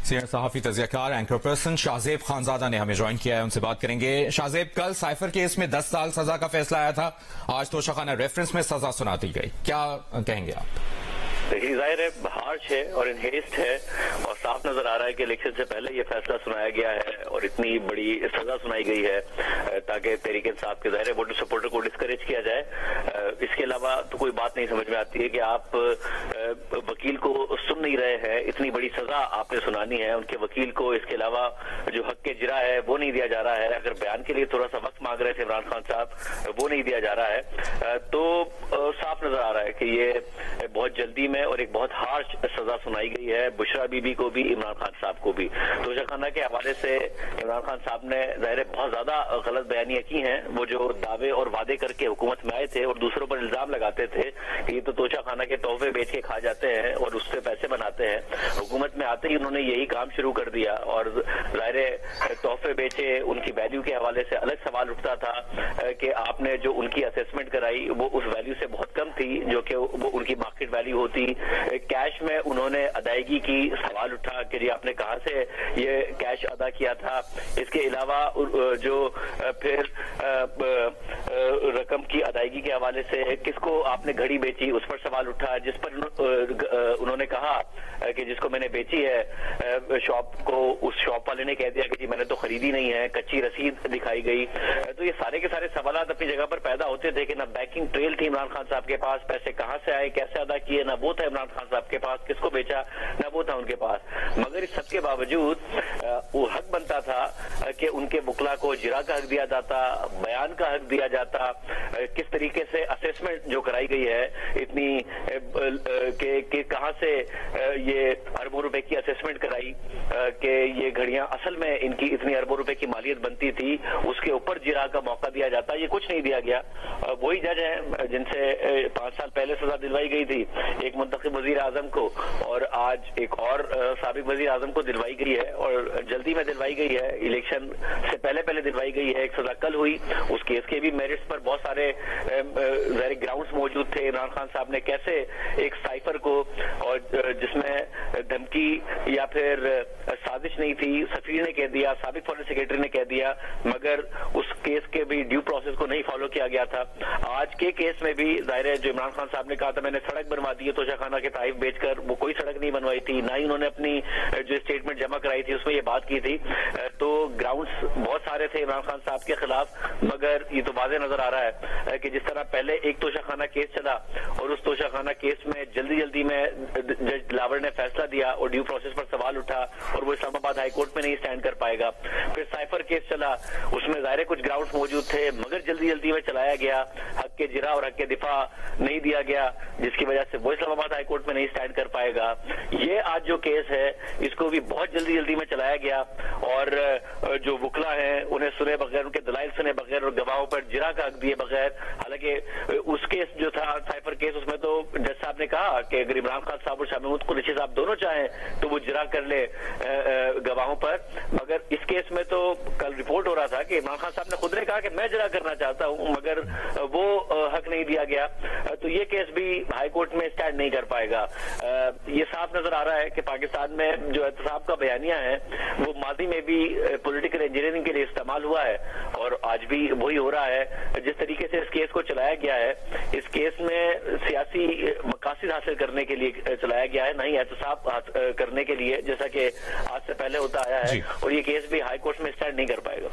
Senior صحافی تجزیہ کار anchor person Shahzeb Khanzada نے ہمیں جوائن کیا ہے، ان سے بات کریں گے۔ شاہزیب، کل سائفر کیس میں 10 سال سزا کا فیصلہ آیا تھا، آج توشہ خانہ ریفرنس میں سزا سنا دی گئی، کیا کہیں گے آپ؟ دیکھیے، ظاہر ہے ہارش ہے اور انہیسٹ ہے، اور صاف نظر آ رہا ہے کہ الیکشن سے پہلے یہ فیصلہ سنایا گیا ہے اور اتنی بڑی سزا سنائی گئی ہے تاکہ تحریک انصاف کے ظاہر ووٹر سپورٹر کو ڈسکریج کیا جائے۔ اس کے علاوہ تو کوئی بات نہیں سمجھ میں آتی ہے کہ آپ وکیل کو سن نہیں رہے ہیں، اتنی بڑی سزا آپ نے سنانی ہے، ان کے وکیل کو اس کے علاوہ جو حق کے جرا ہے وہ نہیں دیا جا رہا ہے۔ اگر بیان کے لیے تھوڑا سا وقت مانگ رہے تھے عمران خان صاحب، وہ نہیں دیا جا رہا ہے، تو صاف نظر آ رہا ہے کہ یہ بہت جلدی میں اور ایک بہت ہارش سزا سنائی گئی ہے بشرا بی بی کو بھی، عمران خان صاحب کو بھی۔ توشہ خانہ کے حوالے سے عمران خان صاحب نے ظاہر بہت زیادہ غلط بیانیاں کی ہیں، وہ جو دعوے اور وعدے کر کے حکومت میں آئے تھے اور دوسروں پر الزام لگاتے تھے کہ یہ تو توشہ خانہ کے تحفے بیچ کے کھا جاتے ہیں اور اس سے پیسے بناتے ہیں، حکومت میں آتے ہی انہوں نے یہی کام شروع کر دیا اور ظاہر تحفے بیچے، ان کی ویلیو کے حوالے سے الگ سوال اٹھتا تھا کہ آپ نے جو ان کی اسیسمنٹ کرائی وہ اس ویلیو سے بہت کم تھی جو کہ وہ ان کی مارکیٹ ویلیو ہوتی۔ کیش میں انہوں نے ادائیگی کی، سوال اٹھا کہ جی آپ نے کہاں سے یہ کیش ادا کیا تھا۔ اس کے علاوہ جو پھر رقم کی ادائیگی کے حوالے سے کس کو آپ نے گھڑی بیچی اس پر سوال اٹھا، جس پر انہوں نے کہا کہ جس کو میں نے بیچی ہے شاپ کو، اس شاپ والے نے کہہ دیا کہ جی میں نے تو خریدی نہیں ہے، کچی رسید دکھائی گئی۔ تو یہ سارے کے سارے سوالات اپنی جگہ پر پیدا ہوتے تھے کہ نہ بیکنگ ٹریل تھی عمران خان صاحب کے پاس، پیسے کہاں سے آئے، کیسے ادا کیے، نہ وہ تھا عمران خان صاحب کے پاس، کس کو بیچا نہ وہ تھا ان کے پاس۔ مگر اس سب کے باوجود وہ حق بنتا تھا کہ ان کے وکلا کو جرا کا حق دیا جاتا، بیان کا حق دیا جاتا، کس طریقے سے اسیسمنٹ جو کرائی گئی ہے اتنی کہ کہاں سے یہ اربوں روپے کی اسیسمنٹ کرائی کہ یہ گھڑیاں اصل میں ان کی اتنی اربوں روپے کی مالیت بنتی تھی، اس کے اوپر جرا کا موقع دیا جاتا، یہ کچھ نہیں دیا گیا۔ وہی جج ہیں جن سے 5 سال پہلے سزا دلوائی گئی تھی، ایک منتخب وزیر اعظم کو اور آج ایک اور سابق وزیر اعظم کو دلوائی گئی ہے اور جلدی میں دلوائی گئی ہے، الیکشن سے پہلے دلوائی گئی ہے۔ ایک سزا کل ہوئی، اس کیس کے بھی میرٹس پر بہت سارے گراؤنڈز موجود تھے۔ عمران خان صاحب نے کیسے ایک سائفر کو اور جس میں دھمکی یا پھر سازش نہیں تھی، سفیر نے کہہ دیا، سابق فارن سیکرٹری نے کہہ دیا، مگر اس کیس کے بھی ڈیو پروسیس کو نہیں فالو کیا گیا تھا۔ آج کے کیس میں بھی ظاہر ہے جو عمران خان صاحب نے کہا تھا میں نے سڑک بنوا دی ہے توشہ خانہ کے تحائف بیچ کر، وہ کوئی سڑک نہیں بنوائی تھی، نہ ہی انہوں نے اپنی جو اسٹیٹمنٹ جمع کرائی تھی اس میں یہ بات کی تھی۔ تو گراؤنڈز بہت سارے تھے عمران خان صاحب کے خلاف، مگر یہ تو واضح نظر آ رہا ہے کہ جس طرح پہلے ایک توشہ خانہ کیس چلا اور اس توشہ خانہ کیس میں جلدی میں جج دلاور نے فیصلہ دیا اور ڈیو پروسیس پر سوال اٹھا اور وہ اسلام آباد ہائی کورٹ میں نہیں سٹینڈ کر پائے گا۔ پھر سائفر کیس چلا، اس میں ظاہر کچھ گراؤنڈز موجود تھے مگر جلدی میں چلایا گیا، حق کے جرا اور حق کے دفاع نہیں دیا گیا، جس کی وجہ سے وہ اسلام آباد ہائی کورٹ میں نہیں سٹینڈ کر پائے گا۔ یہ آج جو کیس ہے اس کو بھی بہت جلدی میں چلایا گیا اور جو وکلا ہیں انہیں سنے بغیر، ان کے دلائل سنے بغیر اور گواہوں پر جرا کا حق دیے بغیر، حالانکہ اس کیس جو تھا سائفر کیس اس میں تو جج صاحب نے کہا کہ اگر عمران خان صاحب اور شاہ محمود قریشی صاحب دونوں چاہیں تو وہ جرا کر لے گواہوں پر، مگر اس کیس میں تو کل رپورٹ ہو رہا تھا کہ عمران خان صاحب نے خود نے کہا کہ میں جرا کرنا چاہتا ہوں مگر وہ حق نہیں دیا گیا۔ تو یہ کیس بھی ہائی کورٹ میں سٹینڈ نہیں کر پائے گا۔ یہ صاف نظر آ رہا ہے کہ پاکستان میں جو احتساب کا بیانیہ ہے وہ ماضی میں بھی پولیٹیکل انجینئرنگ کے لیے استعمال ہوا ہے اور آج بھی وہی ہو رہا ہے۔ جس طریقے سے اس کیس کو چلایا گیا ہے، اس کیس میں سیاسی مقاصد حاصل کرنے کے لیے چلایا گیا ہے، نہ ہی احتساب کرنے کے لیے، جیسا کہ آج سے پہلے ہوتا آیا ہے، اور یہ کیس بھی ہائی کورٹ میں سٹینڈ نہیں کر پائے گا۔